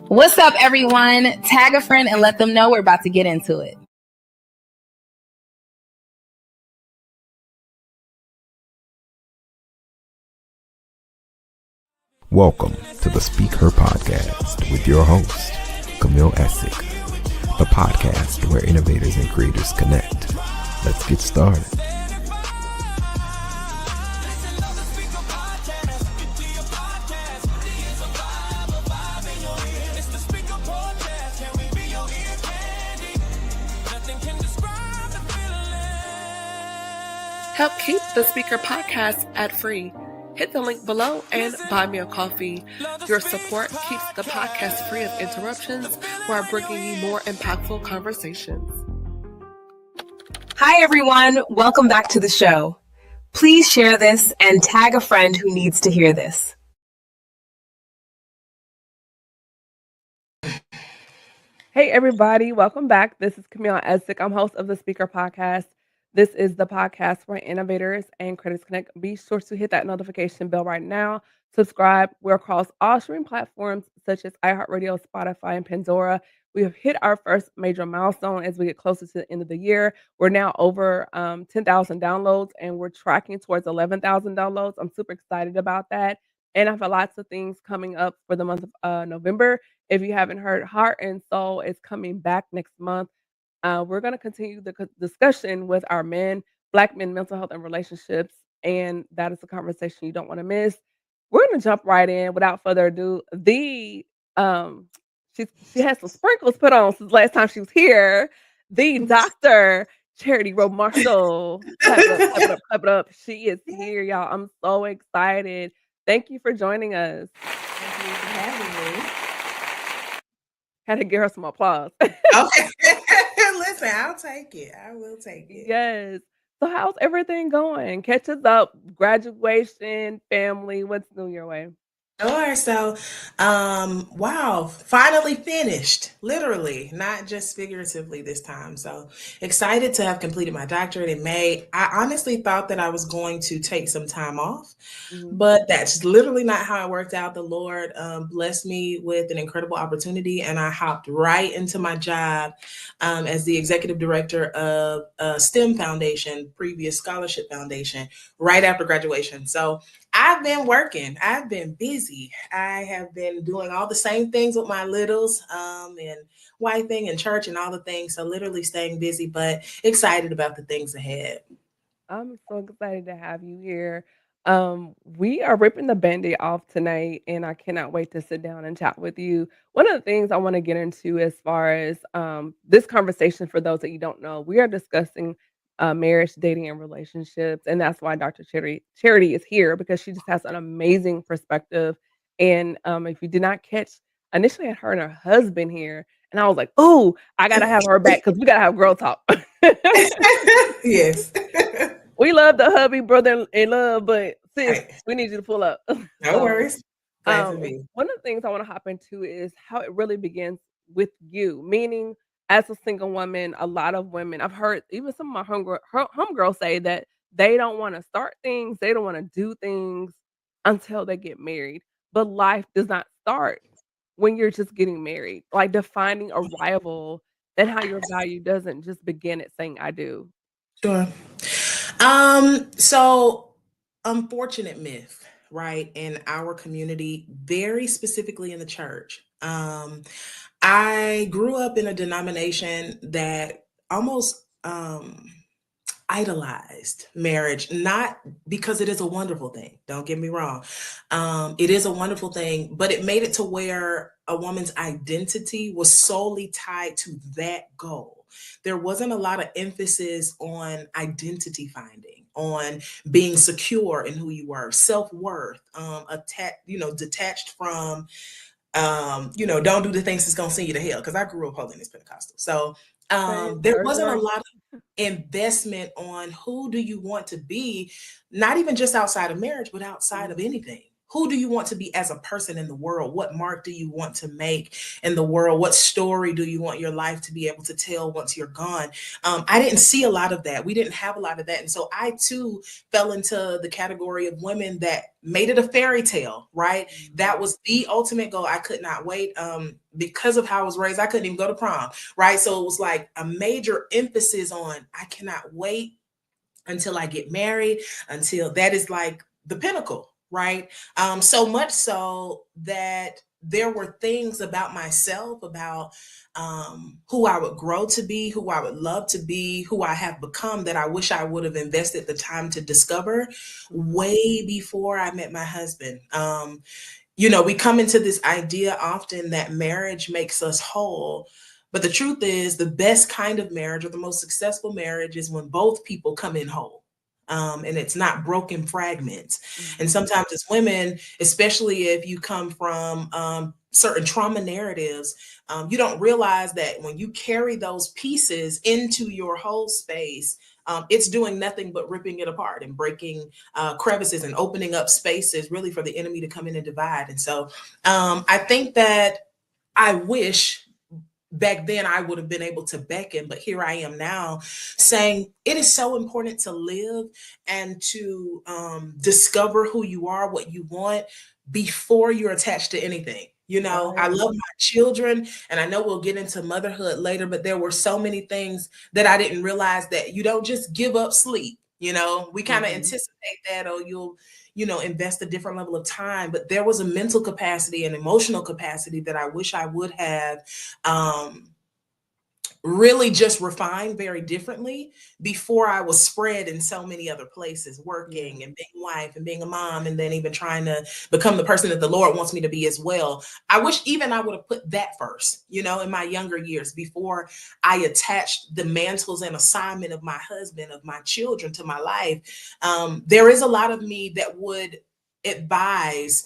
What's up, everyone? Tag a friend and let them know we're about to get into it. Welcome to the Speak Her Podcast with your host, Camille Essick, the podcast where innovators and creators connect. Let's get started. Help keep the Speaker Podcast ad-free. Hit the link below and buy me a coffee. Your support keeps the podcast free of interruptions while bringing you more impactful conversations. Hi, everyone. Welcome back to the show. Please share this and tag a friend who needs to hear this. Hey, everybody. Welcome back. This is Camille Essick. I'm host of the Speaker Podcast. This is the podcast where innovators and creators connect. Be sure to hit that notification bell right now. Subscribe. We're across all streaming platforms such as iHeartRadio, Spotify, and Pandora. We have hit our first major milestone as we get closer to the end of the year. We're now over 10,000 downloads, and we're tracking towards 11,000 downloads. I'm super excited about that. And I have lots of things coming up for the month of November. If you haven't heard, Heart and Soul is coming back next month. We're going to continue the discussion with our men, Black men, mental health and relationships, and that is a conversation you don't want to miss. We're going to jump right in without further ado. She has some sprinkles put on since last time she was here. The Dr. Charity Rowe Marshall. Clap it up. She is here, y'all. I'm so excited. Thank you for joining us. Thank you for having me. Had to give her some applause. Okay. Listen, I'll take it. I will take it. Yes. So how's everything going? Catch us up. Graduation, family. What's new your way? Sure. So, wow, finally finished, literally, not just figuratively this time. So excited to have completed my doctorate in May. I honestly thought that I was going to take some time off, but that's literally not how it worked out. The Lord blessed me with an incredible opportunity, and I hopped right into my job as the executive director of STEM Foundation, previous scholarship foundation, right after graduation. So I've been working. I've been busy. I have been doing all the same things with my littles and wifing and church and all the things. So literally staying busy, but excited about the things ahead. I'm so excited to have you here. We are ripping the Band-Aid off tonight, and I cannot wait to sit down and chat with you. One of the things I want to get into as far as this conversation, for those that you don't know, we are discussing marriage, dating, and relationships. And that's why Dr. Charity is here, because she just has an amazing perspective. And if you did not catch, initially I had her and her husband here, and I was like, oh, I got to have her back because we got to have girl talk. Yes. We love the hubby, brother in love, but sis, we need you to pull up. No worries. Glad to be. One of the things I want to hop into is how it really begins with you, meaning as a single woman, a lot of women, I've heard even some of my homegirls say that they don't want to start things, they don't want to do things until they get married. But life does not start when you're just getting married. Like defining a rival and how your value doesn't just begin at saying I do. Sure. So unfortunate myth, right, in our community, very specifically in the church. I grew up in a denomination that almost idolized marriage, not because it is a wonderful thing. Don't get me wrong. It is a wonderful thing, but it made it to where a woman's identity was solely tied to that goal. There wasn't a lot of emphasis on identity finding, on being secure in who you were, self-worth, detached from, don't do the things that's going to send you to hell. Because I grew up Holiness Pentecostal. So there wasn't a lot of investment on who do you want to be, not even just outside of marriage, but outside of anything. who do you want to be as a person in the world? What mark do you want to make in the world? What story do you want your life to be able to tell once you're gone? I didn't see a lot of that. We didn't have a lot of that. And so I too fell into the category of women that made it a fairy tale, right? That was the ultimate goal. I could not wait. Because of how I was raised, I couldn't even go to prom, right? So it was like a major emphasis on, I cannot wait until I get married, until that is like the pinnacle, right? So much so that there were things about myself, about who I would grow to be, who I would love to be, who I have become, that I wish I would have invested the time to discover way before I met my husband. We come into this idea often that marriage makes us whole. But the truth is, the best kind of marriage, or the most successful marriage, is when both people come in whole. And it's not broken fragments. And sometimes as women, especially if you come from certain trauma narratives, you don't realize that when you carry those pieces into your whole space, it's doing nothing but ripping it apart and breaking crevices and opening up spaces really for the enemy to come in and divide. And so I think that I wish back then I would have been able to beckon, but here I am now saying it is so important to live and to discover who you are, what you want, before you're attached to anything. I love my children, and I know we'll get into motherhood later, but there were so many things that I didn't realize, that you don't just give up sleep. We kind of anticipate that, or you'll invest a different level of time. But there was a mental capacity and emotional capacity that I wish I would have really just refined very differently before I was spread in so many other places, working and being a wife and being a mom, and then even trying to become the person that the Lord wants me to be as well. I wish even I would have put that first, in my younger years, before I attached the mantles and assignment of my husband, of my children to my life. There is a lot of me that would advise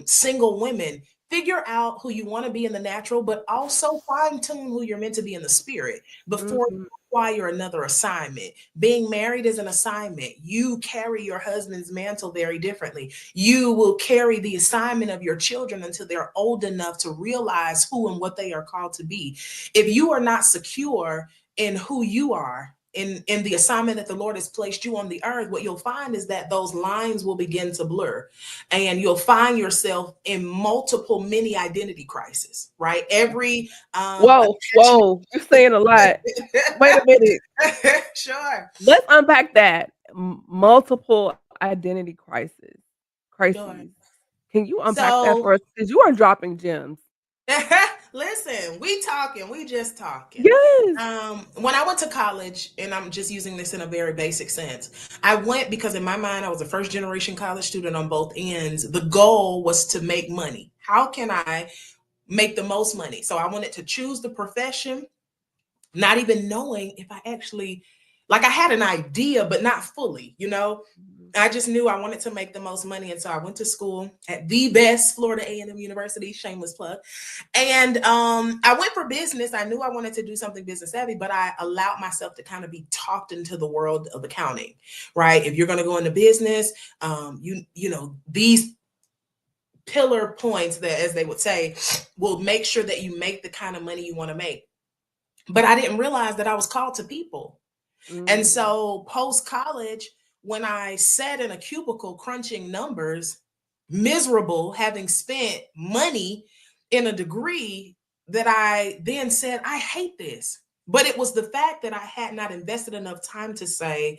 single women, figure out who you want to be in the natural, but also fine tune who you're meant to be in the spirit before you acquire another assignment. Being married is an assignment. You carry your husband's mantle very differently. You will carry the assignment of your children until they're old enough to realize who and what they are called to be. If you are not secure in who you are, in the assignment that the Lord has placed you on the earth, what you'll find is that those lines will begin to blur, and you'll find yourself in many identity crises, right? Every whoa, you're saying a lot. Wait a minute. Sure. Let's unpack that. Multiple identity crises. Sure. Can you unpack that for us? Because you are dropping gems. Listen, we just talking. Yes. When I went to college, and I'm just using this in a very basic sense, I went because in my mind, I was a first generation college student on both ends. The goal was to make money. How can I make the most money? So I wanted to choose the profession, not even knowing if I actually, I had an idea, but not fully, I just knew I wanted to make the most money. And so I went to school at the best Florida A&M University, shameless plug. And I went for business. I knew I wanted to do something business savvy, but I allowed myself to kind of be talked into the world of accounting, right? If you're going to go into business, these pillar points that, as they would say, will make sure that you make the kind of money you want to make. But I didn't realize that I was called to people. And so post-college, when I sat in a cubicle crunching numbers, miserable, having spent money in a degree that I then said, I hate this. But it was the fact that I had not invested enough time to say,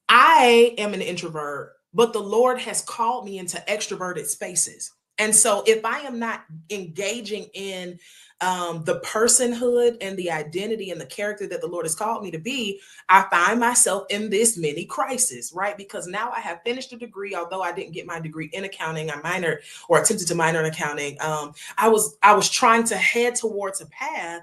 I am an introvert, but the Lord has called me into extroverted spaces. And so if I am not engaging in the personhood and the identity and the character that the Lord has called me to be, I find myself in this mini crisis, right? Because now I have finished a degree, although I didn't get my degree in accounting. I minored or attempted to minor in accounting. I was trying to head towards a path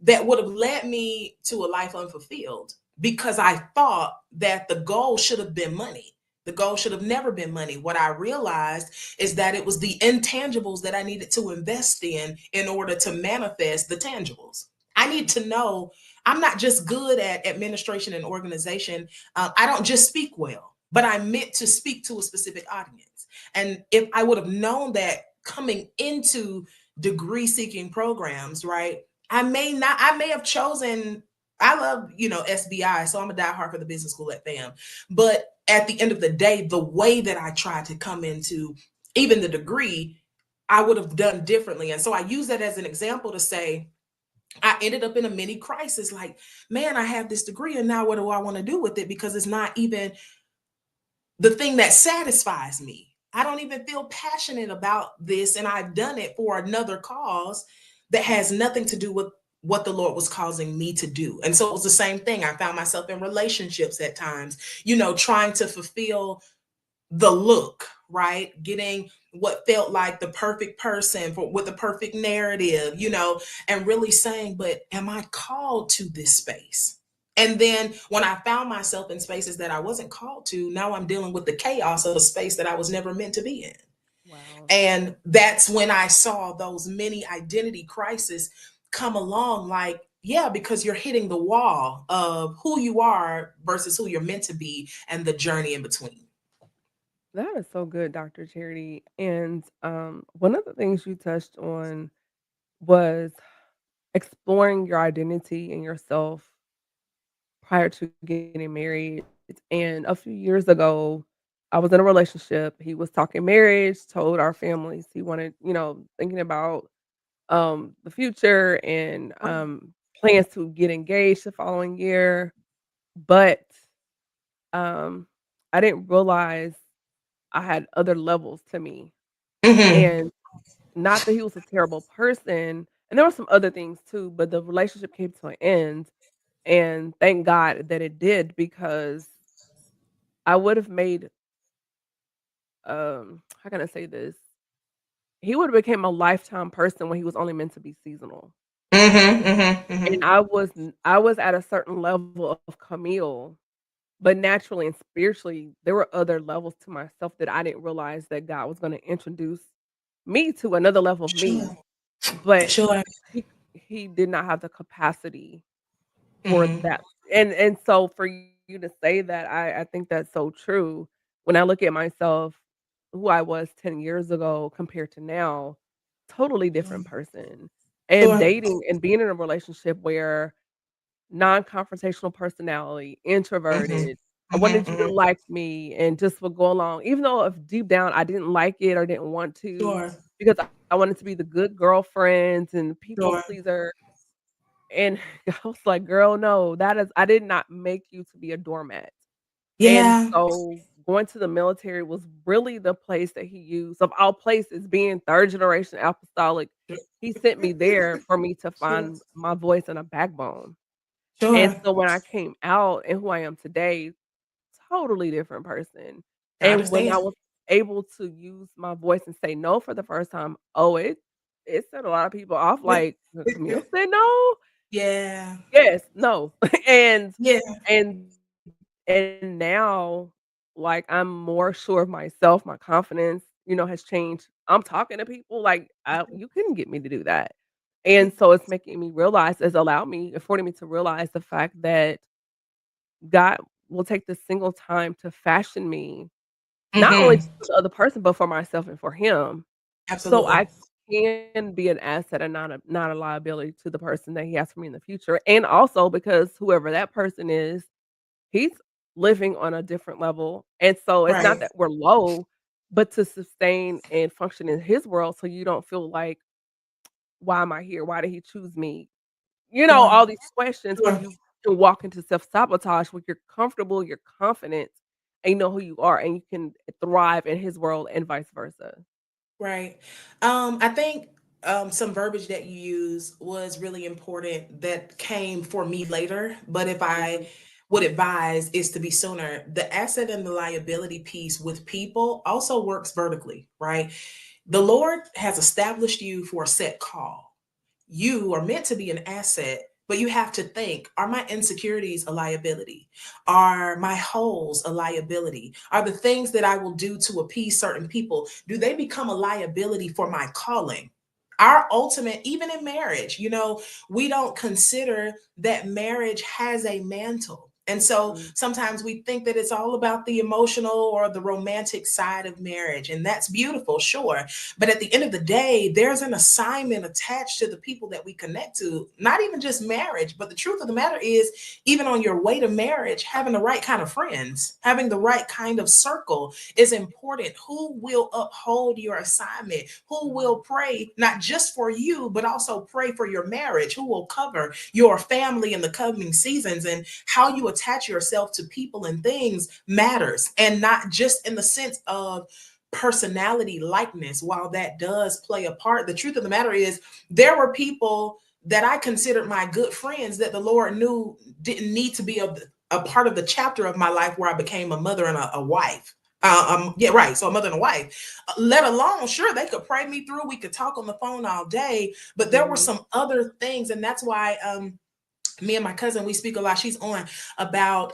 that would have led me to a life unfulfilled, because I thought that the goal should have been money. The goal should have never been money. What I realized is that it was the intangibles that I needed to invest in order to manifest the tangibles. I need to know I'm not just good at administration and organization. I don't just speak well, but I'm meant to speak to a specific audience. And if I would have known that coming into degree seeking programs, right, I may have chosen, I love, SBI, so I'm a diehard for the business school at FAM. But at the end of the day, the way that I tried to come into even the degree, I would have done differently. And so I use that as an example to say, I ended up in a mini crisis. Like, man, I have this degree and now what do I want to do with it? Because it's not even the thing that satisfies me. I don't even feel passionate about this. And I've done it for another cause that has nothing to do with what the Lord was causing me to do. And so it was the same thing. I found myself in relationships at times, trying to fulfill the look, right? Getting what felt like the perfect person with the perfect narrative, and really saying, but am I called to this space? And then when I found myself in spaces that I wasn't called to, now I'm dealing with the chaos of a space that I was never meant to be in. Wow. And that's when I saw those many identity crises come along, like, yeah, because you're hitting the wall of who you are versus who you're meant to be and the journey in between. That is so good, Dr. Charity. And one of the things you touched on was exploring your identity and yourself prior to getting married. And a few years ago, I was in a relationship. He was talking marriage, told our families he wanted, thinking about the future and plans to get engaged the following year. But um I didn't realize I had other levels to me. Mhm. And not that he was a terrible person, and there were some other things too, but the relationship came to an end, and thank God that it did because I would have made, how can I say this? He would have became a lifetime person when he was only meant to be seasonal. Mhm, mhm, And mhm. I was at a certain level of Camille, but naturally and spiritually, there were other levels to myself that I didn't realize that God was gonna introduce me to another level of me, Sure, but sure. he did not have the capacity for Mhm. that. And so for you to say that, I think that's so true. When I look at myself, who I was 10 years ago compared to now, totally different person. And Sure. dating and being in a relationship where non-confrontational personality, Mhm, introverted, I mhm, wanted you to mhm. like me and just would go along, even though if deep down I didn't like it or didn't want to, Sure, because I wanted to be the good girlfriend and people sure. pleaser. And I was like, "Girl, no, I did not make you to be a doormat." And Yeah. so going to the military was really the place that he used, of all places, being 3rd generation apostolic, he sent me there for me to Sure, find my voice and a backbone. And sure. so when I came out and who I am today, totally different person. I And when I understand. was able to use my voice and say no for the first time, oh, it set a lot of people off, like, "Camille said no?" Yeah. Yes, no. And Yeah. and and now, like, I'm more sure of myself, my confidence, has changed. I'm talking to people like, you couldn't get me to do that. And so it's making me realize affording me to realize the fact that God will take this single time to fashion me, not only Mhm. for the other person, but for myself and for him. So Absolutely. I can be an asset and not a liability to the person that he has for me in the future. And also because whoever that person is, he's living on a different level. And so it's not Right. that we're low, but to sustain and function in his world so you don't feel like, why am I here? Why did he choose me? Sure, All these questions where sure. you can walk into self-sabotage where you're comfortable, you're confident, and you know who you are, and you can thrive in his world and vice versa. Right. I think some verbiage that you use was really important that came for me later. But if Mhm. I would advise is to be sooner, the asset and the liability piece with people also works vertically, right? The Lord has established you for a set call. You are meant to be an asset, but you have to think, are my insecurities a liability? Are my holes a liability? Are the things that I will do to appease certain people, do they become a liability for my calling? Our ultimate, even in marriage, we don't consider that marriage has a mantle. And so Mm. sometimes we think that it's all about the emotional or the romantic side of marriage. And that's beautiful, sure. But at the end of the day, there's an assignment attached to the people that we connect to, not even just marriage. But the truth of the matter is, even on your way to marriage, having the right kind of friends, having the right kind of circle is important. Who will uphold your assignment? Who will pray not just for you, but also pray for your marriage? Who will cover your family in the coming seasons? And how you attach yourself to people and things matters, and not just in the sense of personality likeness. While that does play a part, the truth of the matter is there were people that I considered my good friends that the Lord knew didn't need to be a part of the chapter of my life where I became a mother and a wife. Yeah, right. So a mother and a wife, let alone, sure, they could pray me through. We could talk on the phone all day, but there were some other things. And that's why, me and my cousin, we speak a lot. She's on about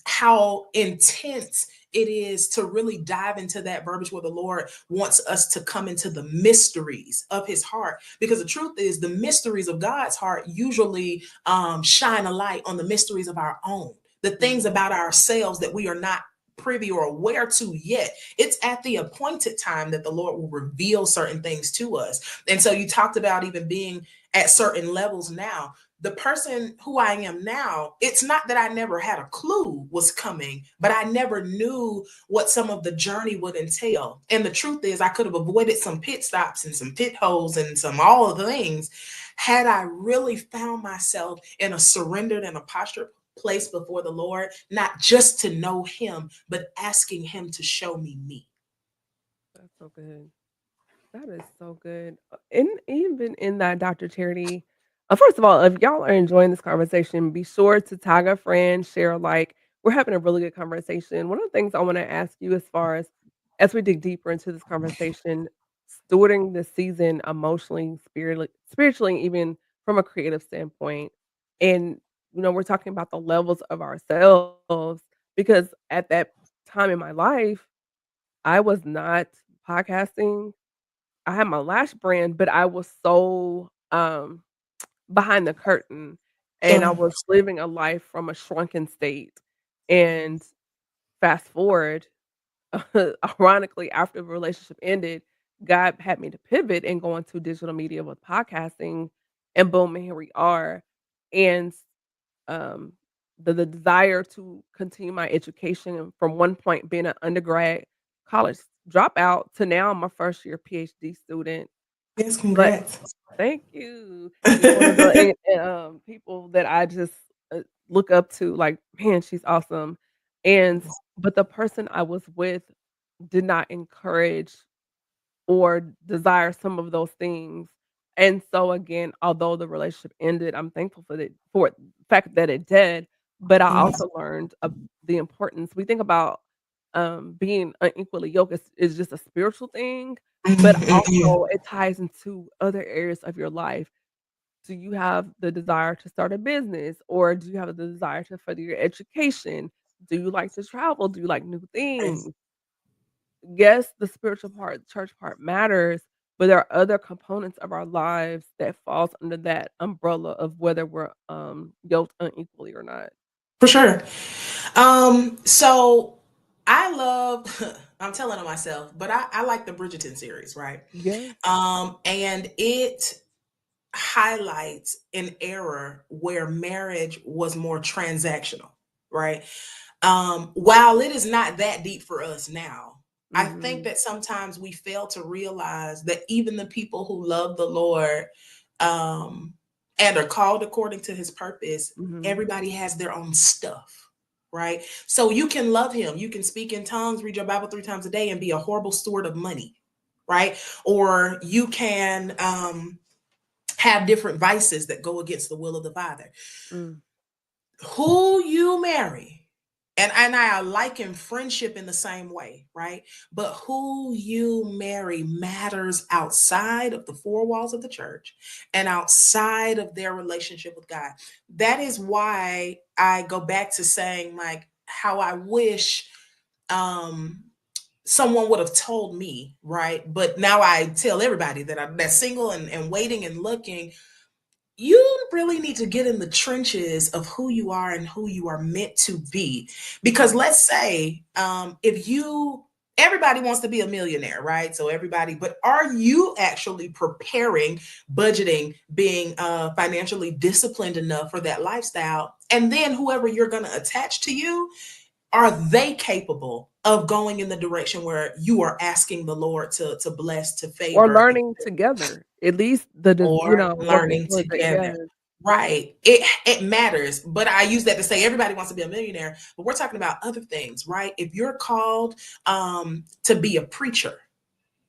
how intense it is to really dive into that verbiage where the Lord wants us to come into the mysteries of his heart. Because the truth is, the mysteries of God's heart usually shine a light on the mysteries of our own, the things about ourselves that we are not privy or aware to yet. It's at the appointed time that the Lord will reveal certain things to us. And so you talked about even being at certain levels now. The person who I am now, it's not that I never had a clue was coming, but I never knew what some of the journey would entail. And the truth is, I could have avoided some pit stops and some pit holes and some all of the things had I really found myself in a surrendered and a postured place before the Lord, not just to know him, but asking him to show me. That's so good. That is so good. And even in that, Dr. Charity, first of all, if y'all are enjoying this conversation, be sure to tag a friend, share a like. We're having a really good conversation. One of the things I want to ask you as we dig deeper into this conversation, stewarding the season emotionally, spiritually, even from a creative standpoint. And we're talking about the levels of ourselves because at that time in my life, I was not podcasting. I had my lash brand, but I was so, behind the curtain, and I Yeah, was living a life from a shrunken state, and fast forward, ironically, after the relationship ended, God had me to pivot and go into digital media with podcasting, and boom, and here we are, and, um, the desire to continue my education from one point being an undergrad college dropout to now I'm a first year PhD student, yes, but congrats. thank you. You're one of the people that I just, look up to, like, man, she's awesome, and but the person I was with did not encourage or desire some of those things, and so, again, although the relationship ended, I'm thankful for the fact that it did, but I Yes. also learned the importance we think about, being unequally yoked is just a spiritual thing, but Mhm. also it ties into other areas of your life. Do you have the desire to start a business, or do you have the desire to further your education? Do you like to travel? Do you like new Yes. things? Yes, the spiritual part, the church part matters, but there are other components of our lives that falls under that umbrella of whether we're, yoked unequally or not. For sure. So I love, I'm telling on myself, but I like the Bridgerton series, right? Yes. And it highlights an era where marriage was more transactional, right? While it is not that deep for us now, I think Mhm, that sometimes we fail to realize that even the people who love the Lord um, and are called according to his purpose, mhm. everybody has their own stuff, right? So you can love him, you can speak in tongues, read your Bible 3 times a day, and be a horrible steward of money, right? Or you can have different vices that go against the will of the Father. Mm. Who you marry, and I liken friendship in the same way, right? But who you marry matters outside of the four walls of the church and outside of their relationship with God. That is why I go back to saying, like, how I wish um someone would have told me, right? But now I tell everybody that I'm that's single and waiting and looking, you really need to get in the trenches of who you are and who you are meant to be. Because let's say, if you, everybody wants to be a millionaire, right? So everybody, but are you actually preparing, budgeting, being financially disciplined enough for that lifestyle? And then whoever you're going to attach to you, are they capable of going in the direction where you are asking the Lord to bless, to Or favor, learning together. At least or working learning towards it. Yes. together? Right. It matters. But I use that to say everybody wants to be a millionaire, but we're talking about other things, right? If you're called to be a preacher,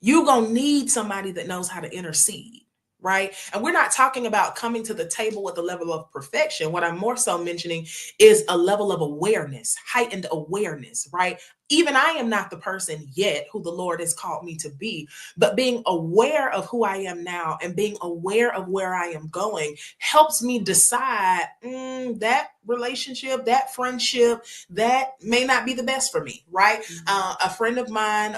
you're going to need somebody that knows how to intercede, right? And we're not talking about coming to the table with a level of perfection. What I'm more so mentioning is a level of awareness, heightened awareness, right? Even I am not the person yet who the Lord has called me to be, but being aware of who I am now and being aware of where I am going helps me decide that relationship, that friendship, that may not be the best for me, right? A friend of mine,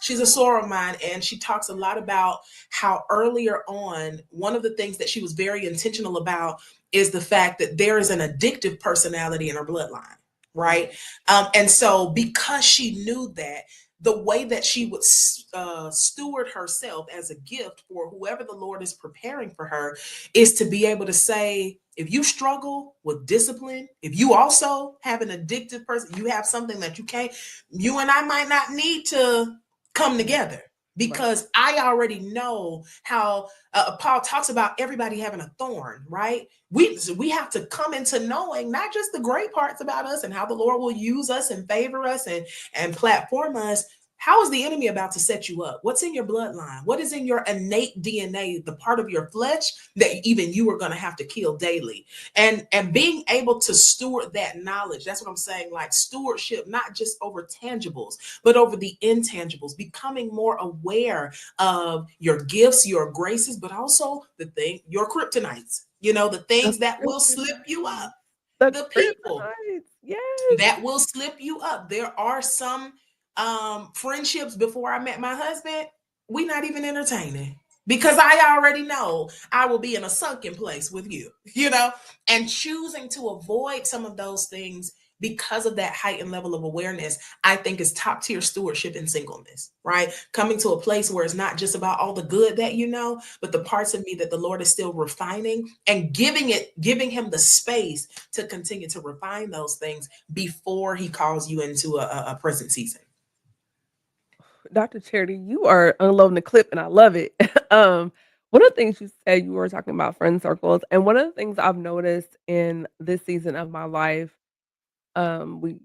she's a soror of mine, and she talks a lot about how earlier on, one of the things that she was very intentional about is the fact that there is an addictive personality in her bloodline, right? And so because she knew that, the way that she would steward herself as a gift for whoever the Lord is preparing for her is to be able to say, if you struggle with discipline, if you also have an addictive person, you have something that you can't, you and I might not need to come together, because I already know how Paul talks about everybody having a thorn, right? We have to come into knowing not just the great parts about us and how the Lord will use us and favor us and platform us. How is the enemy about to set you up? What's in your bloodline? What is in your innate DNA, the part of your flesh that even you are going to have to kill daily? And being able to steward that knowledge, that's what I'm saying, like stewardship, not just over tangibles, but over the intangibles, becoming more aware of your gifts, your graces, but also your kryptonites, the things that will slip you up, the people that will slip you up. There are some friendships before I met my husband, we not even entertaining, because I already know I will be in a sunken place with you, and choosing to avoid some of those things because of that heightened level of awareness, I think is top tier stewardship in singleness, right? Coming to a place where it's not just about all the good that but the parts of me that the Lord is still refining, and giving him the space to continue to refine those things before he calls you into a present season. Dr. Charity, you are unloading the clip and I love it. One of the things you said, you were talking about friend circles, and one of the things I've noticed in this season of my life, we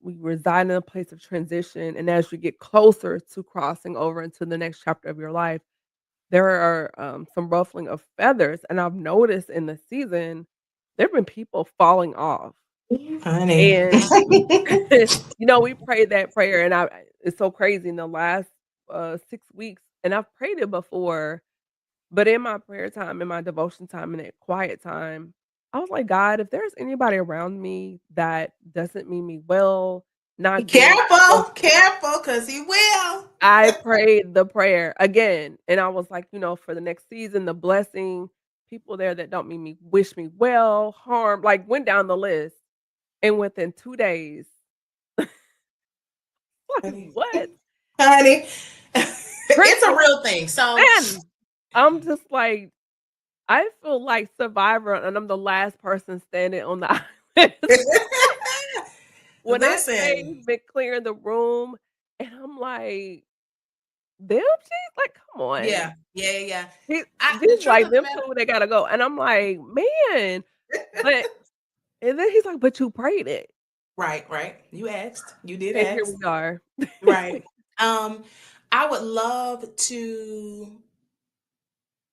reside in a place of transition, and as you get closer to crossing over into the next chapter of your life, there are some ruffling of feathers, and I've noticed in the season there have been people falling off. Honey. And we prayed that prayer, and it's so crazy in the last 6 weeks, and I've prayed it before, but in my prayer time, in my devotion time, in that quiet time, I was like, God, if there's anybody around me that doesn't mean me well, not careful, because he will. I prayed the prayer again, and I was like, for the next season, the blessing, people there that don't mean me, wish me well, harm, like went down the list. And within 2 days, what? Honey, it's a real thing. So man, I'm just like, I feel like Survivor, and I'm the last person standing on the island. When that thing's been clearing the room, and I'm like, them she's like, come on. Yeah. He's like, them two, they gotta go. And I'm like, man. And then he's like, but you prayed it. Right. You asked. You did and ask. Here we are. Right. I would love to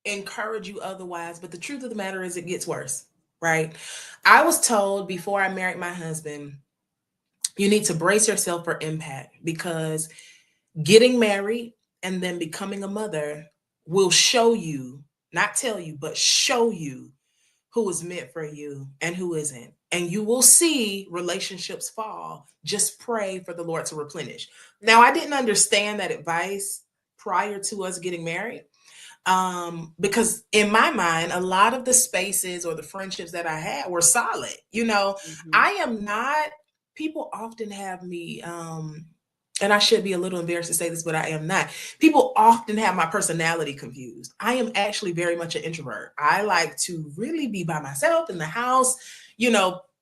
encourage you otherwise, but the truth of the matter is it gets worse, right? I was told before I married my husband, you need to brace yourself for impact, because getting married and then becoming a mother will show you, not tell you, but show you who is meant for you and who isn't. And you will see relationships fall. Just pray for the Lord to replenish. Now, I didn't understand that advice prior to us getting married. Because in my mind, a lot of the spaces or the friendships that I had were solid. I am not, people often have me, and I should be a little embarrassed to say this, but I am not. People often have my personality confused. I am actually very much an introvert. I like to really be by myself in the house.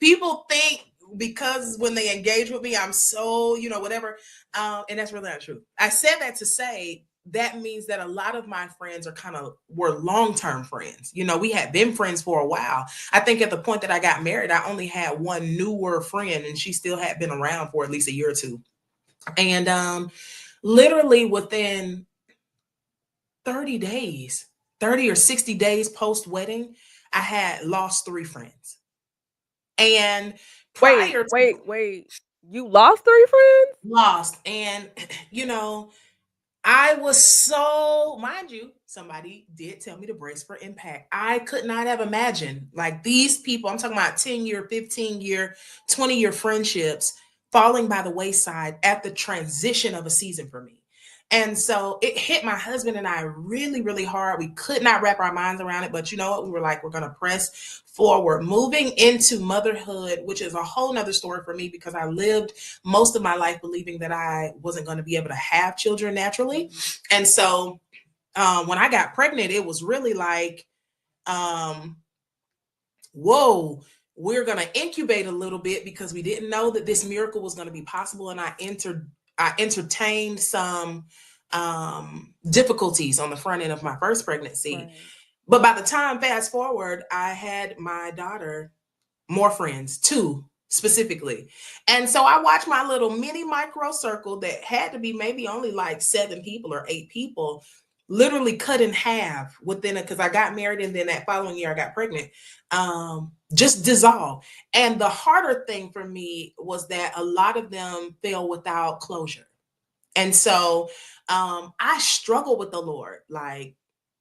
People think because when they engage with me, I'm so, whatever. And that's really not true. I said that to say that means that a lot of my friends were long-term friends. We had been friends for a while. I think at the point that I got married, I only had one newer friend, and she still had been around for at least a year or two. And literally within 30 days, 30 or 60 days post-wedding, I had lost 3 friends. And prior to Wait. You lost 3 friends? lost, and I was so, mind you, somebody did tell me to brace for impact. I could not have imagined, like, these people, I'm talking about 10-year, 15-year, 20-year friendships falling by the wayside at the transition of a season for me. And so it hit my husband and I really, really hard. We could not wrap our minds around it, but you know what? We were like, we're going to press forward. Moving into motherhood, which is a whole nother story for me, because I lived most of my life believing that I wasn't going to be able to have children naturally. And so when I got pregnant, it was really like, whoa, we're going to incubate a little bit, because we didn't know that this miracle was going to be possible. And I entertained some difficulties on the front end of my first pregnancy. Right. But by the time, fast forward, I had my daughter, more friends, 2 specifically. And so I watched my little mini micro circle that had to be maybe only like 7 people or 8 people literally cut in half within because I got married, and then that following year I got pregnant, just dissolve. And the harder thing for me was that a lot of them fell without closure. And so I struggle with the Lord, like,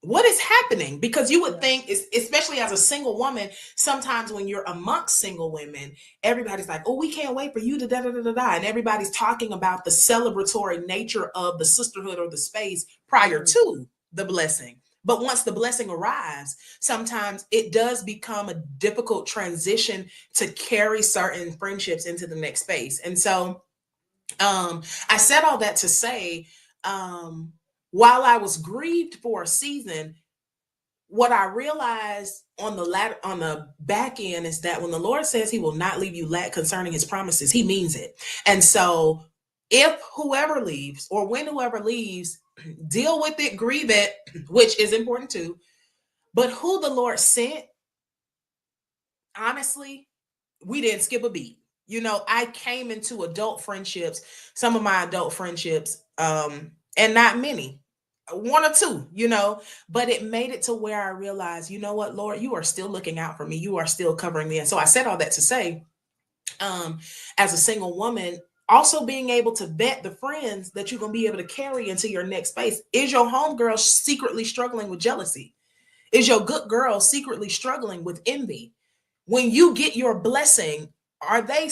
what is happening? Because you would think, especially as a single woman, sometimes when you're amongst single women, everybody's like, oh, we can't wait for you to da-da-da-da-da. And everybody's talking about the celebratory nature of the sisterhood or the space prior to the blessing. But once the blessing arrives, sometimes it does become a difficult transition to carry certain friendships into the next space. And so I said all that to say, while I was grieved for a season, what I realized on the back end is that when the Lord says he will not leave you lack concerning his promises, he means it. And so if whoever leaves, or when whoever leaves, deal with it, grieve it, which is important too. But who the Lord sent, honestly, we didn't skip a beat. I came into adult friendships, some of my adult friendships, and not many, 1 or 2, but it made it to where I realized, you know what, Lord, you are still looking out for me. You are still covering me. And so I said all that to say, as a single woman, also being able to vet the friends that you're going to be able to carry into your next space. Is your homegirl secretly struggling with jealousy? Is your good girl secretly struggling with envy? When you get your blessing, are they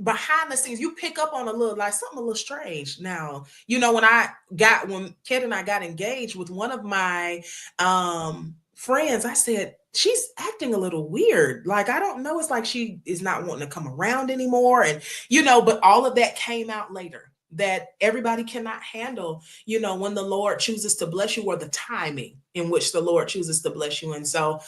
behind the scenes? You pick up on something a little strange. Now, when Ked and I got engaged with one of my friends, I said, she's acting a little weird. Like, I don't know. It's like she is not wanting to come around anymore. And, but all of that came out later, that everybody cannot handle, when the Lord chooses to bless you, or the timing in which the Lord chooses to bless you. And so,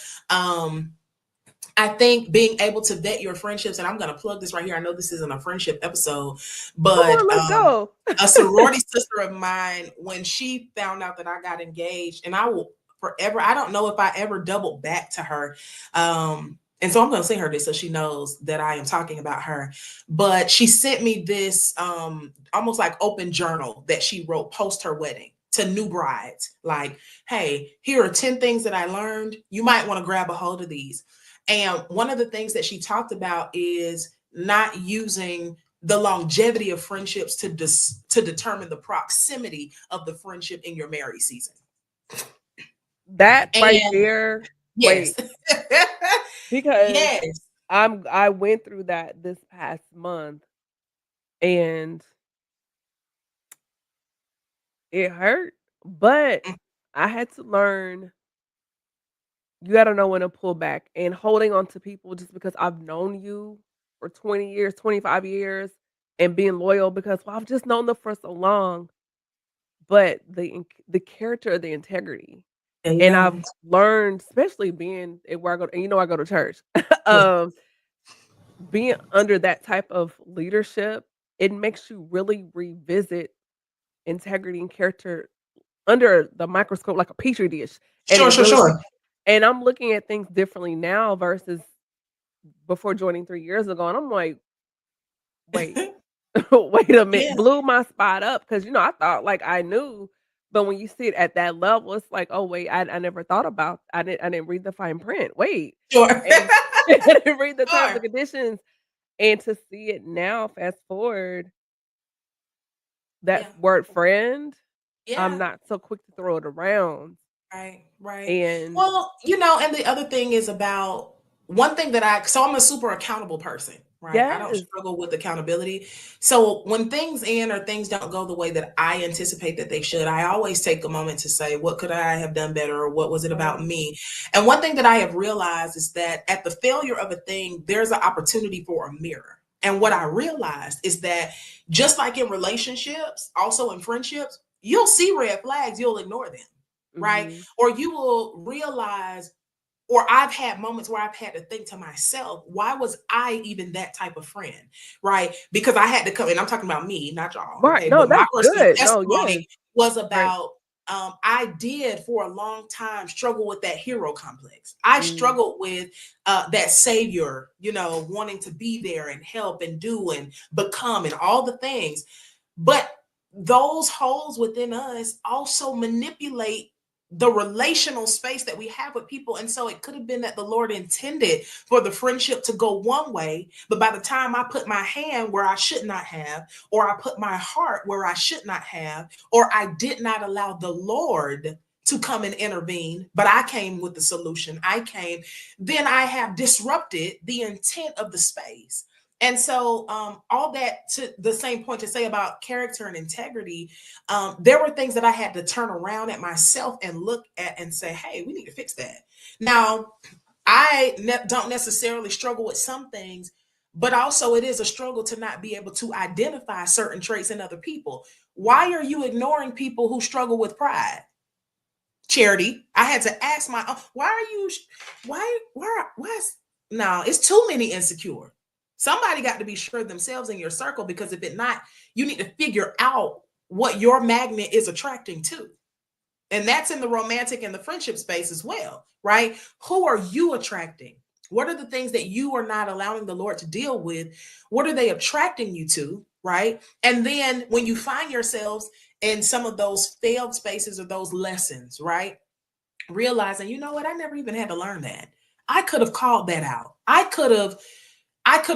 I think being able to vet your friendships, and I'm going to plug this right here. I know this isn't a friendship episode, but Let's go. A sorority sister of mine, when she found out that I got engaged, and I will forever, I don't know if I ever doubled back to her. And so I'm going to send her this so she knows that I am talking about her. But she sent me this almost like open journal that she wrote post her wedding to new brides. Like, hey, here are 10 things that I learned. You might want to grab a hold of these. And one of the things that she talked about is not using the longevity of friendships to determine the proximity of the friendship in your married season. That right there. Yes. Because yes. I went through that this past month, and it hurt, but I had to learn you gotta know when to pull back, and holding on to people just because I've known you for 20 years, 25 years, and being loyal because, well, I've just known them for so long, but the character, the integrity, and Yeah. I've learned, especially being at where I go, and I go to church, Yeah. um, being under that type of leadership, it makes you really revisit integrity and character under the microscope like a petri dish, and Sure, it sure, really sure. and I'm looking at things differently now versus before joining 3 years ago, and I'm like, "Wait, wait a minute," Yeah. blew my spot up because I thought, like, I knew, but when you see it at that level, it's like, "Oh, wait, I never thought about I didn't read the fine print, wait," Sure. and I didn't read the terms and Sure. conditions, and to see it now, fast forward, that Yeah. word "friend," I'm Yeah. not so quick to throw it around, Right, right. and Well, and the other thing is about one thing that so I'm a super accountable person, right? I don't yes. struggle with accountability. So when things end or things don't go the way that I anticipate that they should, I always take a moment to say, what could I have done better? Or what was it about Right. me? And one thing that I have realized is that at the failure of a thing, there's an opportunity for a mirror. And what I realized is that just like in relationships, also in friendships, you'll see red flags, you'll ignore them, right? Mhm. Or you will realize, or I've had moments where I've had to think to myself, why was I even that type of friend? Right? Because I had to come, and I'm talking about me, not y'all. Right, Okay. no, But my that's personal good. No, yes. testimony was Right. about I did for a long time struggle with that hero complex. I Mm. struggled with that savior, wanting to be there and help and do and become and all the things. But those holes within us also manipulate the relational space that we have with people. And so it could have been that the Lord intended for the friendship to go one way, but by the time I put my hand where I should not have, or I put my heart where I should not have, or I did not allow the Lord to come and intervene, but I came with the solution. Then I have disrupted the intent of the space. And so, all that to the same point to say about character and integrity, there were things that I had to turn around at myself and look at and say, hey, we need to fix that. Now, don't necessarily struggle with some things, but also it is a struggle to not be able to identify certain traits in other people. Why are you ignoring people who struggle with pride? Charity, I had to ask why are you, no, it's too many insecure. Somebody got to be sure themselves in your circle, because if it not, you need to figure out what your magnet is attracting to. And that's in the romantic and the friendship space as well, right? Who are you attracting? What are the things that you are not allowing the Lord to deal with? What are they attracting you to, right? And then when you find yourselves in some of those failed spaces or those lessons, right? Realizing, you know what, I never even had to learn that. I could have called that out. I could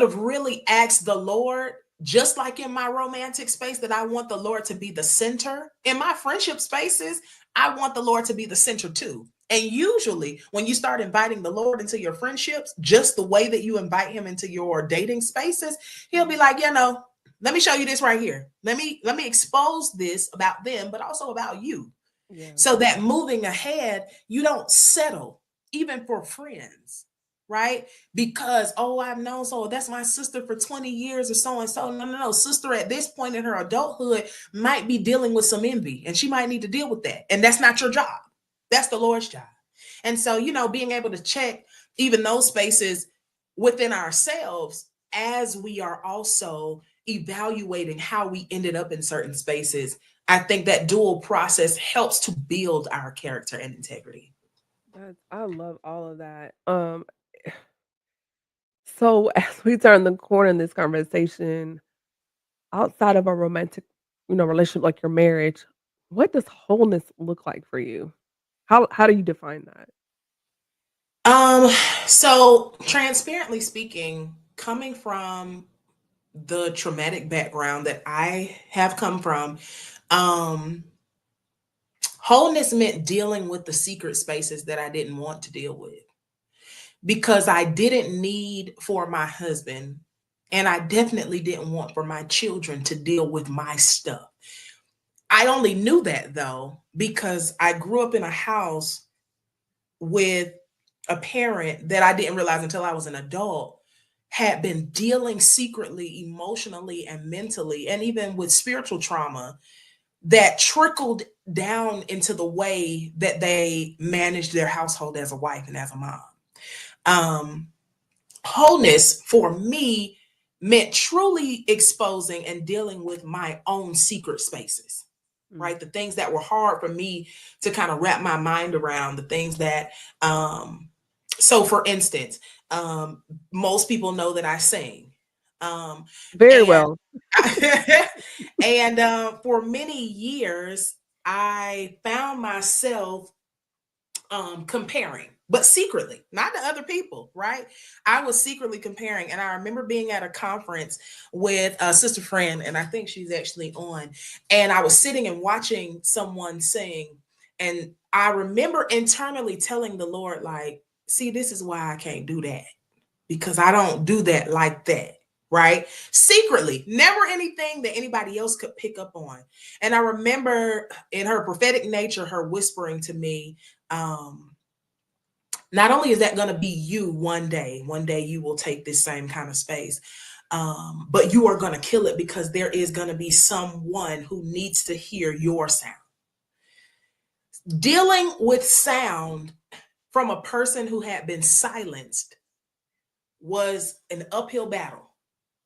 have really asked the Lord, just like in my romantic space, that I want the Lord to be the center. In my friendship spaces, I want the Lord to be the center too. And usually when you start inviting the Lord into your friendships, just the way that you invite him into your dating spaces, he'll be like, let me show you this right here. Let me expose this about them, but also about you. Yeah. So that moving ahead, you don't settle, even for friends, right? Because, I've known, so that's my sister for 20 years or so and so. No. Sister at this point in her adulthood might be dealing with some envy, and she might need to deal with that. And that's not your job. That's the Lord's job. And so, being able to check even those spaces within ourselves as we are also evaluating how we ended up in certain spaces, I think that dual process helps to build our character and integrity. I love all of that. So as we turn the corner in this conversation, outside of a romantic, relationship like your marriage, what does wholeness look like for you? How do you define that? So transparently speaking, coming from the traumatic background that I have come from, um, wholeness meant dealing with the secret spaces that I didn't want to deal with, because I didn't need for my husband, and I definitely didn't want for my children to deal with my stuff. I only knew that though because I grew up in a house with a parent that I didn't realize until I was an adult had been dealing secretly, emotionally, and mentally, and even with spiritual trauma that trickled down into the way that they managed their household as a wife and as a mom. Wholeness for me meant truly exposing and dealing with my own secret spaces, right? The things that were hard for me to kind of wrap my mind around, the things that, so for instance, most people know that I sing. Very and well. and for many years, I found myself comparing, but secretly, not to other people, right? I was secretly comparing. And I remember being at a conference with a sister friend, and I think she's actually on, and I was sitting and watching someone sing. And I remember internally telling the Lord, like, see, this is why I can't do that, because I don't do that like that. Right? Secretly, never anything that anybody else could pick up on. And I remember in her prophetic nature, her whispering to me, not only is that going to be you one day you will take this same kind of space, but you are going to kill it because there is going to be someone who needs to hear your sound. Dealing with sound from a person who had been silenced was an uphill battle.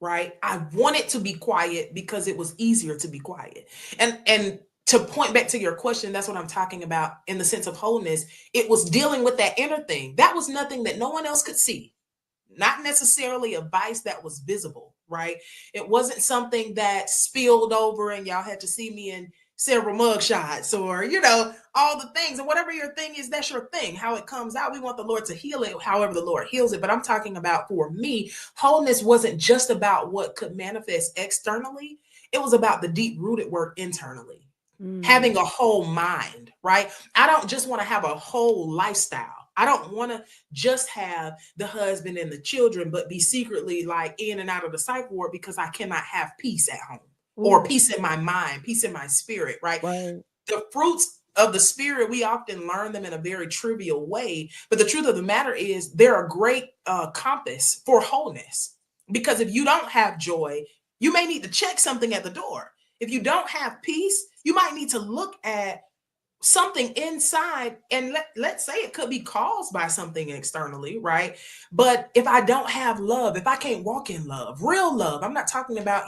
Right? I wanted to be quiet because it was easier to be quiet. And to point back to your question, that's what I'm talking about in the sense of wholeness. It was dealing with that inner thing. That was nothing that no one else could see. Not necessarily a vice that was visible, right? It wasn't something that spilled over and y'all had to see me in several mug shots or, all the things. And whatever your thing is, that's your thing. How it comes out, we want the Lord to heal it however the Lord heals it. But I'm talking about, for me, wholeness wasn't just about what could manifest externally. It was about the deep-rooted work internally. Having a whole mind, right? I don't just want to have a whole lifestyle. I don't want to just have the husband and the children, but be secretly like in and out of the psych ward because I cannot have peace at home. Or peace in my mind, peace in my spirit, right? The fruits of the spirit, we often learn them in a very trivial way. But the truth of the matter is they're a great compass for wholeness. Because if you don't have joy, you may need to check something at the door. If you don't have peace, you might need to look at something inside, and let's say it could be caused by something externally, right? But if I don't have love, if I can't walk in love, real love, I'm not talking about,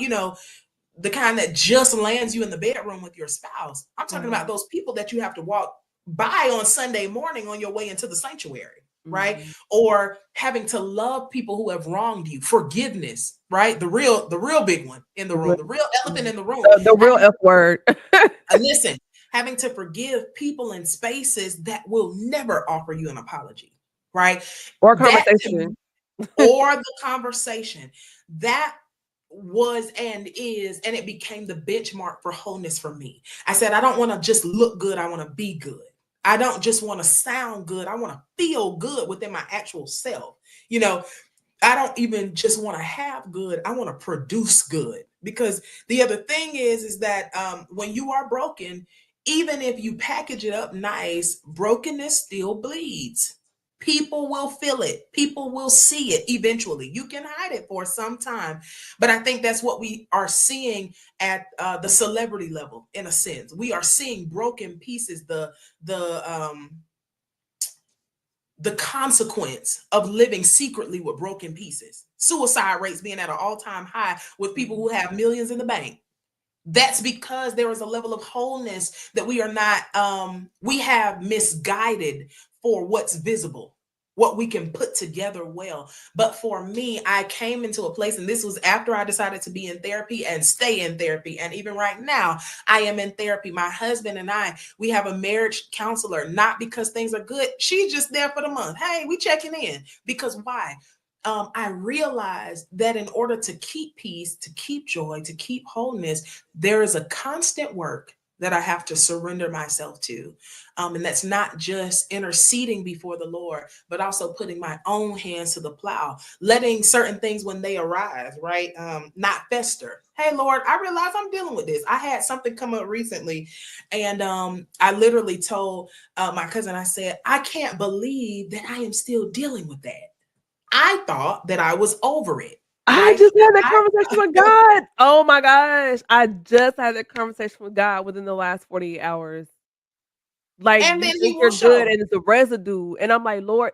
the kind that just lands you in the bedroom with your spouse. I'm talking about those people that you have to walk by on Sunday morning on your way into the sanctuary, right? Or having to love people who have wronged you. Forgiveness, right? The real big one in the room, the real elephant in the room. The real F word. Listen, having to forgive people in spaces that will never offer you an apology, right? Or conversation. Or the conversation. That was and is, and it became the benchmark for wholeness for me. I said, I don't want to just look good. I want to be good. I don't just want to sound good. I want to feel good within my actual self. I don't even just want to have good. I want to produce good. Because the other thing is that when you are broken, even if you package it up nice, brokenness still bleeds. People will feel it. People will see it eventually. You can hide it for some time. But I think that's what we are seeing at the celebrity level, in a sense. We are seeing broken pieces, the consequence of living secretly with broken pieces. Suicide rates being at an all-time high with people who have millions in the bank. That's because there is a level of wholeness that we are not, we have misguided for what's visible, what we can put together well. But for me, I came into a place, and this was after I decided to be in therapy and stay in therapy. And even right now, I am in therapy. My husband and I, we have a marriage counselor, not because things are good. She's just there for the month. Hey, we checking in. Because why? I realized that in order to keep peace, to keep joy, to keep wholeness, there is a constant work that I have to surrender myself to. And that's not just interceding before the Lord, but also putting my own hands to the plow, letting certain things when they arise, right, not fester. Hey, Lord, I realize I'm dealing with this. I had something come up recently, and I literally told my cousin, I said, I can't believe that I am still dealing with that. I thought that I was over it. I just had that conversation with God. Oh my gosh. I just had that conversation with God within the last 48 hours. Like, And you then he think will you're good show. and it's a residue. And I'm like, Lord,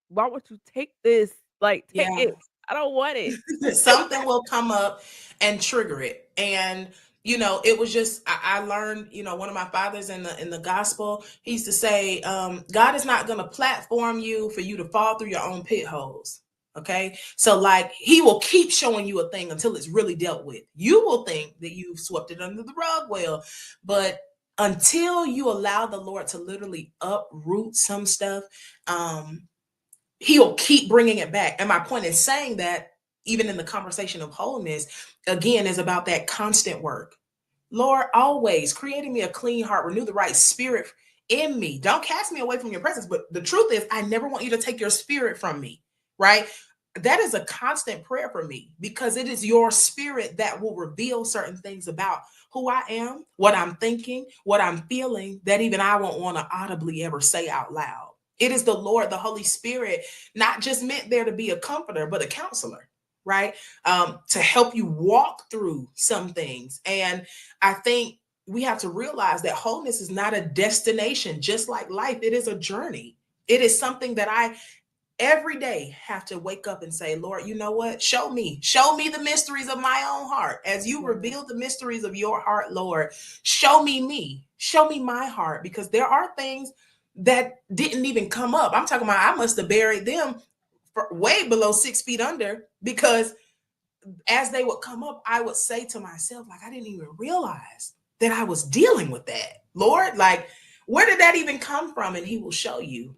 why won't you take this? Like, take Yeah. it. I don't want it. Something will come up and trigger it. And it was just I learned, one of my fathers in the gospel, he used to say, God is not going to platform you for you to fall through your own pit holes. Okay, so like he will keep showing you a thing until it's really dealt with. You will think that you've swept it under the rug well, but until you allow the Lord to literally uproot some stuff, he'll keep bringing it back. And my point is saying that even in the conversation of wholeness, again, is about that constant work. Lord, always creating me a clean heart, renew the right spirit in me. Don't cast me away from your presence. But the truth is, I never want you to take your spirit from me, right? That is a constant prayer for me, because it is your spirit that will reveal certain things about who I am, what I'm thinking, what I'm feeling, that even I won't want to audibly ever say out loud. It is the Lord, the Holy Spirit, not just meant there to be a comforter, but a counselor, right? To help you walk through some things. And I think we have to realize that wholeness is not a destination, just like life. It is a journey. It is something that I every day have to wake up and say, Lord, you know what? Show me the mysteries of my own heart. As you reveal the mysteries of your heart, Lord, show me, show me my heart, because there are things that didn't even come up. I'm talking about, I must have buried them for way below 6 feet under, because as they would come up, I would say to myself, like, I didn't even realize that I was dealing with that. Lord, like, where did that even come from? And he will show you.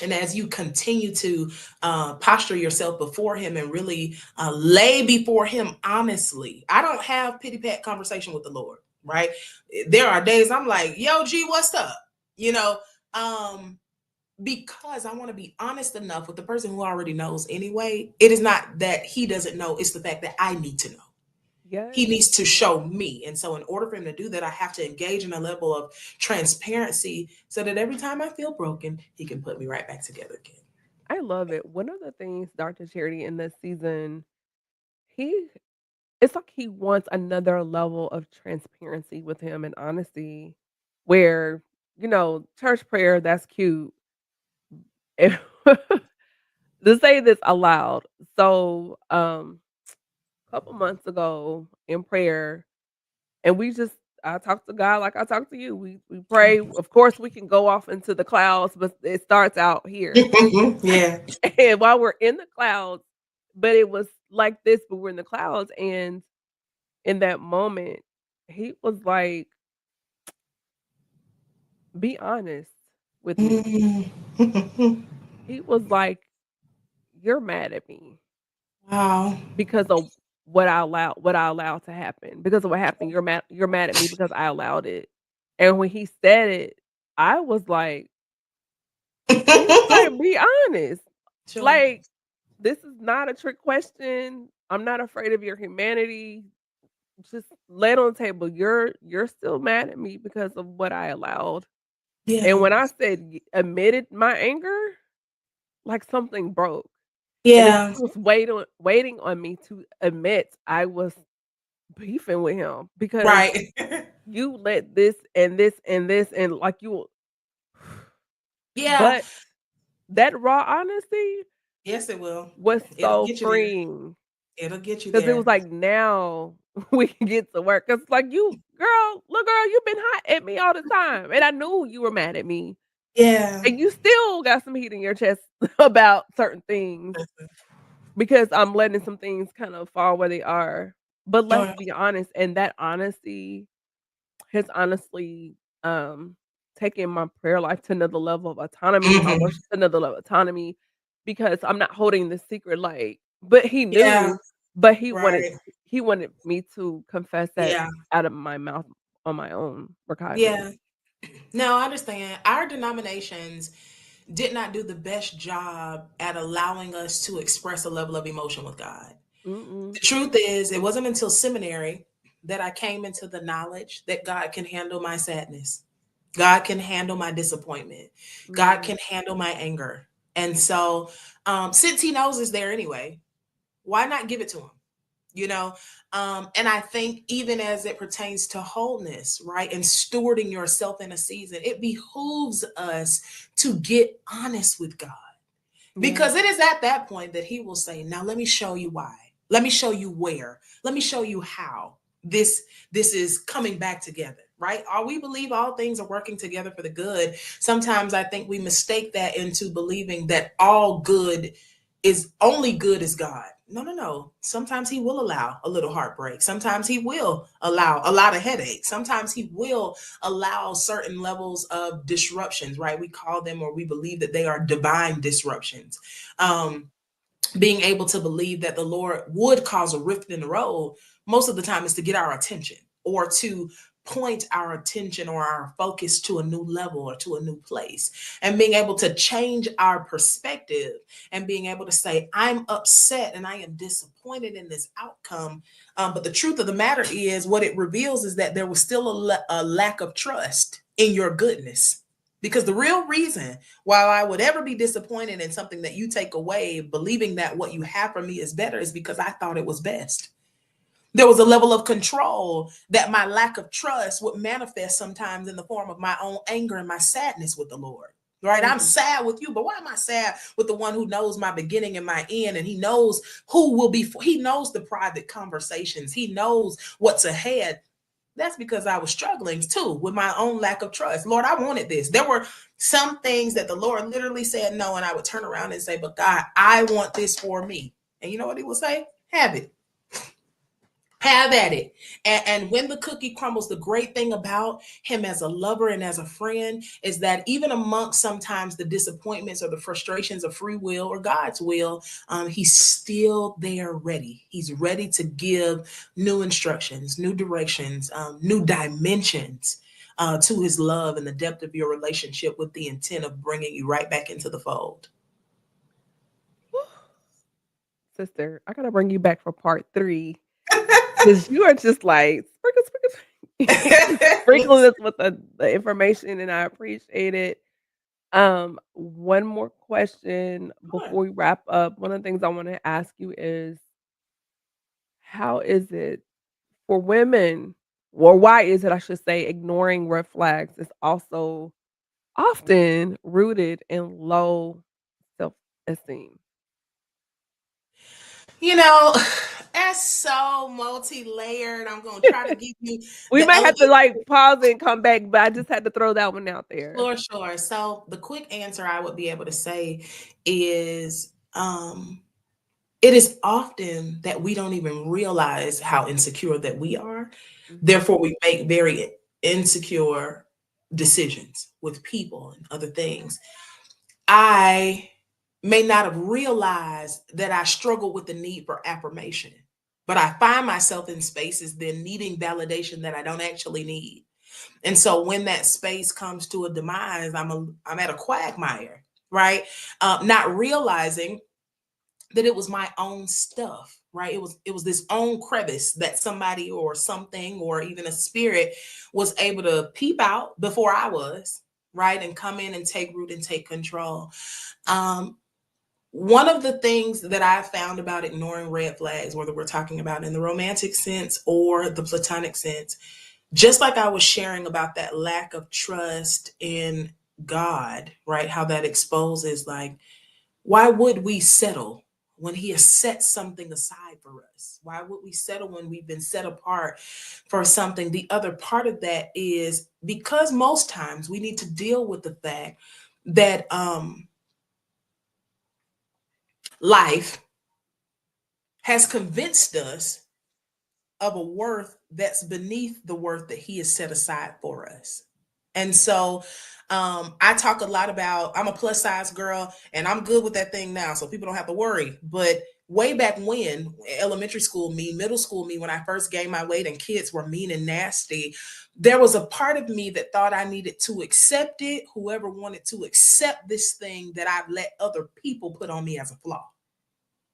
And as you continue to posture yourself before him and really lay before him honestly, I don't have pity pat conversation with the Lord, right? There are days I'm like, yo, G, what's up? Because I want to be honest enough with the person who already knows anyway. It is not that he doesn't know, it's the fact that I need to know. Yes. He needs to show me. And so in order for him to do that, I have to engage in a level of transparency so that every time I feel broken, he can put me right back together again. I love it. One of the things Dr. Charity in this season, it's like he wants another level of transparency with him and honesty, where, church prayer, that's cute. And to say this aloud. So, a couple months ago in prayer, and I talked to God like I talk to you. We pray. Of course, we can go off into the clouds, but it starts out here. Yeah. And while we're in the clouds, but it was like this, but we're in the clouds. And in that moment, he was like, be honest with me. He was like, you're mad at me Wow. because of what I allowed to happen. Because of what happened, you're mad at me because I allowed it. And when he said it, I was like, be honest. Sure. Like, this is not a trick question. I'm not afraid of your humanity. Just lay it on the table. You're still mad at me because of what I allowed. Yeah. And when I said admitted my anger, like something broke. Yeah. And he was waiting on me to admit I was beefing with him because Right. you let this and this and this and like you. Yeah. But that raw honesty Yes, it will. was It'll so get you there. freeing. It'll get you Because there. it was like, now we can get to work. Because like, little girl, you've been hot at me all the time. And I knew you were mad at me. Yeah. And you still got some heat in your chest about certain things because I'm letting some things kind of fall where they are. But let's be honest. And that honesty has honestly taken my prayer life to another level of autonomy, my worship to another level of autonomy, because I'm not holding the secret like, but he knew, Yeah. but he Right. wanted me to confess that Yeah. out of my mouth on my own Yeah. recognizance. No, I understand. Our denominations did not do the best job at allowing us to express a level of emotion with God. Mm-mm. The truth is, it wasn't until seminary that I came into the knowledge that God can handle my sadness. God can handle my disappointment. God Mm. can handle my anger. And so, since He knows it's there anyway, why not give it to Him? You know, and I think even as it pertains to wholeness, right, and stewarding yourself in a season, it behooves us to get honest with God. Yeah. Because it is at that point that He will say, now let me show you why. Let me show you where. Let me show you how this is coming back together, right? We believe all things are working together for the good. Sometimes I think we mistake that into believing that all good is only good as God. No, no, no. Sometimes He will allow a little heartbreak. Sometimes He will allow a lot of headaches. Sometimes He will allow certain levels of disruptions, right? We call them, or we believe that they are divine disruptions. Being able to believe that the Lord would cause a rift in the road most of the time is to get our attention, or to point our attention or our focus to a new level or to a new place, and being able to change our perspective and being able to say, I'm upset and I am disappointed in this outcome. But the truth of the matter is, what it reveals is that there was still a lack of trust in your goodness. Because the real reason why I would ever be disappointed in something that you take away, believing that what you have for me is better, is because I thought it was best. There was a level of control that my lack of trust would manifest sometimes in the form of my own anger and my sadness with the Lord. Right? I'm sad with you, but why am I sad with the one who knows my beginning and my end? And He knows who will be, He knows the private conversations, He knows what's ahead. That's because I was struggling too with my own lack of trust. Lord, I wanted this. There were some things that the Lord literally said no, and I would turn around and say, but God, I want this for me. And you know what He will say? Have it. Have at it. And when the cookie crumbles, the great thing about Him as a lover and as a friend is that even amongst sometimes the disappointments or the frustrations of free will or God's will, He's still there ready. He's ready to give new instructions, new directions, new dimensions to His love and the depth of your relationship, with the intent of bringing you right back into the fold. Sister, I gotta bring you back for part 3 because you are just like sprinkling us with the information, and I appreciate it. One more question before we wrap up. One of the things I want to ask you is, how is it for women, or why is it, I should say, ignoring red flags is also often rooted in low self-esteem? You know, that's so multi-layered. I'm going to try to give you We the may have to, elevator. like, pause and come back, but I just had to throw that one out there. Sure. So the quick answer I would be able to say is, it is often that we don't even realize how insecure that we are. Mhm. Therefore, we make very insecure decisions with people and other things. I may not have realized that I struggle with the need for affirmation, but I find myself in spaces then needing validation that I don't actually need. And so when that space comes to a demise, I'm at a quagmire, right? Not realizing that it was my own stuff, right? It was this own crevice that somebody or something or even a spirit was able to peep out before I was, right? And come in and take root and take control. Um, One of the things that I found about ignoring red flags, whether we're talking about in the romantic sense or the platonic sense, just like I was sharing about that lack of trust in God, right? How that exposes, like, why would we settle when He has set something aside for us? Why would we settle when we've been set apart for something? The other part of that is because most times we need to deal with the fact that life has convinced us of a worth that's beneath the worth that He has set aside for us. And so I talk a lot about, I'm a plus size girl and I'm good with that thing now, so people don't have to worry. But way back when, elementary school me, middle school me, when I first gained my weight and kids were mean and nasty, there was a part of me that thought I needed to accept it. Whoever wanted to accept this thing that I've let other people put on me as a flaw.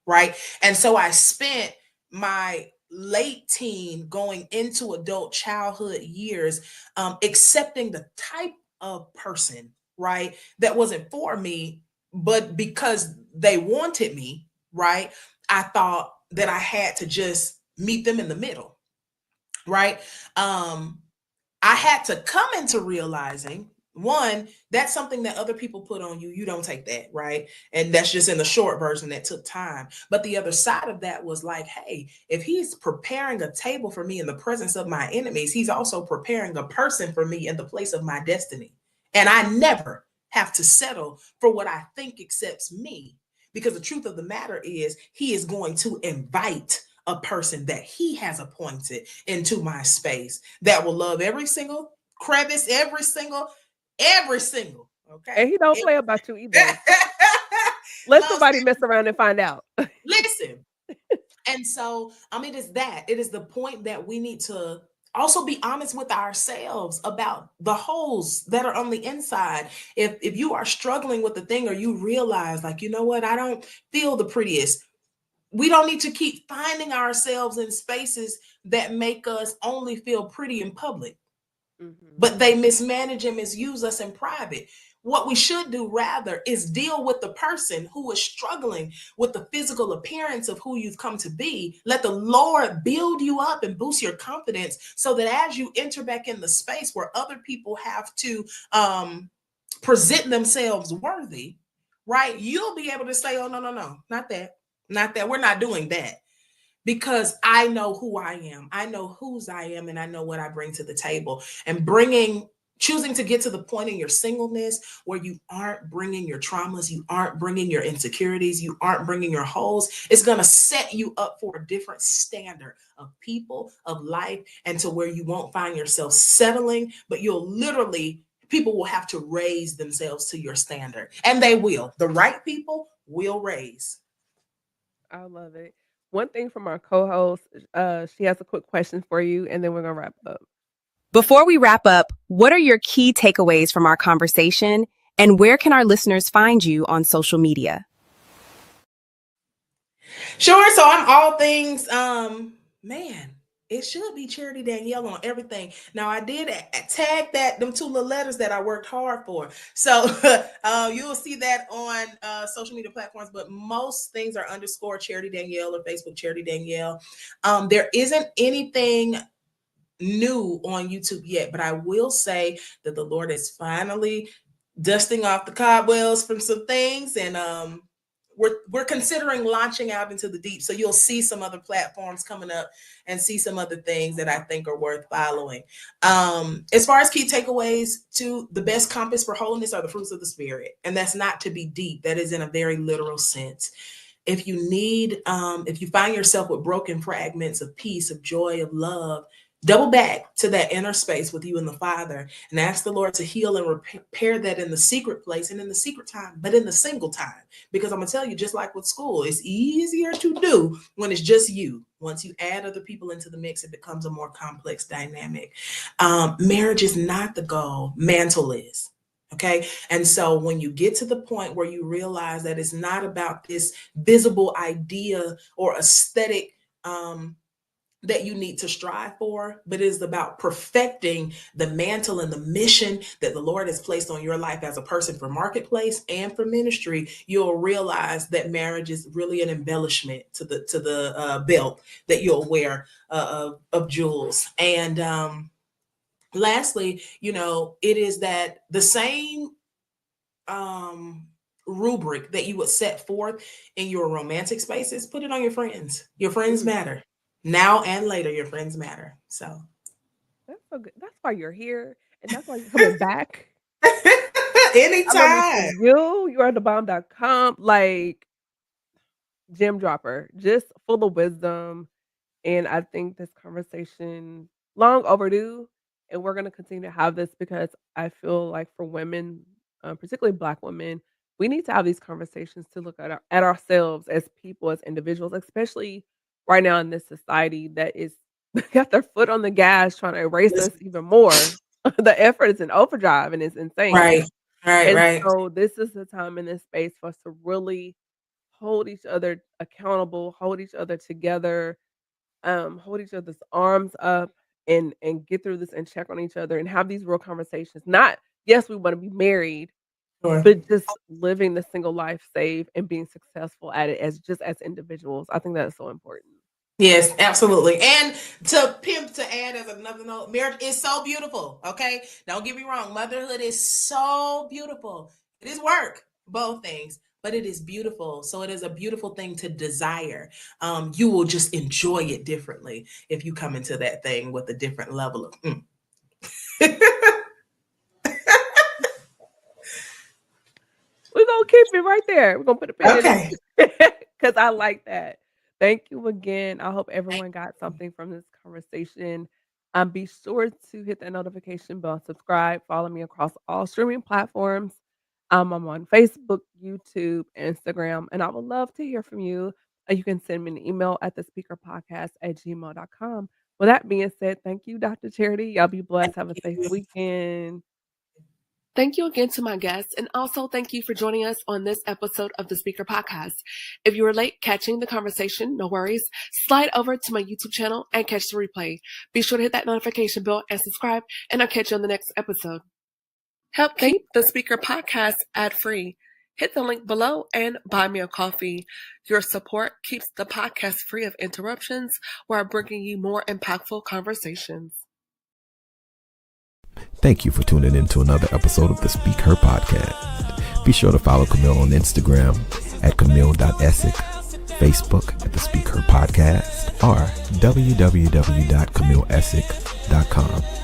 Right. And so I spent my late teen going into adult childhood years, accepting the type of person, right, that wasn't for me, but because they wanted me, right, I thought that I had to just meet them in the middle, right? I had to come into realizing, one, that's something that other people put on you. You don't take that, right? And that's just in the short version that took time. But the other side of that was like, hey, if he's preparing a table for me in the presence of my enemies, he's also preparing a person for me in the place of my destiny. And I never have to settle for what I think accepts me, because the truth of the matter is he is going to invite a person that he has appointed into my space that will love every single crevice, every single, okay? And he don't play about you either. Let Loves somebody mess around and find out. Listen. And so, it is that. It is the point that we need to also be honest with ourselves about the holes that are on the inside. If you are struggling with the thing, or you realize, like, you know what, I don't feel the prettiest, we don't need to keep finding ourselves in spaces that make us only feel pretty in public, but they mismanage and misuse us in private. What we should do rather is deal with the person who is struggling with the physical appearance of who you've come to be. Let the Lord build you up and boost your confidence, so that as you enter back in the space where other people have to present themselves worthy, right, you'll be able to say, oh, no, not that. Not that. We're not doing that, because I know who I am. I know whose I am, and I know what I bring to the table. And choosing to get to the point in your singleness where you aren't bringing your traumas, you aren't bringing your insecurities, you aren't bringing your holes, it's going to set you up for a different standard of people, of life, and to where you won't find yourself settling, but people will have to raise themselves to your standard. And they will. The right people will raise. I love it. One thing from our co-host, she has a quick question for you, and then we're gonna wrap up. Before we wrap up, what are your key takeaways from our conversation, and where can our listeners find you on social media? Sure. So I'm all things, it should be Charity Danielle on everything. Now, I did tag them two little letters that I worked hard for. So you'll see that on social media platforms, but most things are _ Charity Danielle, or Facebook Charity Danielle. There isn't anything new on YouTube yet, but I will say that the Lord is finally dusting off the cobwebs from some things, and we're considering launching out into the deep. So you'll see some other platforms coming up and see some other things that I think are worth following. As far as key takeaways, the best compass for wholeness are the fruits of the Spirit. And that's not to be deep. That is in a very literal sense. If you find yourself with broken fragments of peace, of joy, of love, double back to that inner space with you and the Father, and ask the Lord to heal and repair that in the secret place and in the secret time, but in the single time. Because I'm going to tell you, just like with school, it's easier to do when it's just you. Once you add other people into the mix, it becomes a more complex dynamic. Marriage is not the goal. Mantle is. Okay. And so when you get to the point where you realize that it's not about this visible idea or aesthetic that you need to strive for, but it is about perfecting the mantle and the mission that the Lord has placed on your life as a person for marketplace and for ministry, you'll realize that marriage is really an embellishment to the belt that you'll wear of jewels. And lastly, it is that the same rubric that you would set forth in your romantic spaces, put it on your friends. Your friends matter. Now and later, your friends matter. So That's so good. That's why you're here, and that's why you're coming back. anytime. You are the bomb.com, like gem dropper, just full of wisdom. And I think this conversation long overdue, and we're gonna continue to have this because I feel like for women, particularly Black women, we need to have these conversations to look at ourselves as people, as individuals, especially right now in this society that is got their foot on the gas trying to erase Yes. us even more. The effort is in overdrive and it's insane. Right, right, And right. so this is the time in this space for us to really hold each other accountable, hold each other together, hold each other's arms up and get through this and check on each other and have these real conversations. Not, yes, we want to be married, Sure. but just living the single life safe and being successful at it as just as individuals. I think that's so important. Yes, absolutely. And to add as another note, marriage is so beautiful. Okay. Don't get me wrong. Motherhood is so beautiful. It is work, both things, but it is beautiful. So it is a beautiful thing to desire. You will just enjoy it differently if you come into that thing with a different level of. We're gonna keep it right there. We're gonna put a pin Okay. in it because I like that. Thank you again. I hope everyone got something from this conversation. Be sure to hit that notification bell, subscribe, follow me across all streaming platforms. I'm on Facebook, YouTube, Instagram, and I would love to hear from you. You can send me an email at thespeakerpodcast@gmail.com. With that being said, thank you, Dr. Charity. Y'all be blessed. Have a safe weekend. Thank you again to my guests, and also thank you for joining us on this episode of the Speaker Podcast. If you were late catching the conversation, no worries. Slide over to my YouTube channel and catch the replay. Be sure to hit that notification bell and subscribe, and I'll catch you on the next episode. Help keep the Speaker Podcast ad-free. Hit the link below and buy me a coffee. Your support keeps the podcast free of interruptions while bringing you more impactful conversations. Thank you for tuning in to another episode of the Speak Her Podcast. Be sure to follow Camille on Instagram at camille.essick, Facebook at the Speak Her Podcast, or www.camilleessick.com.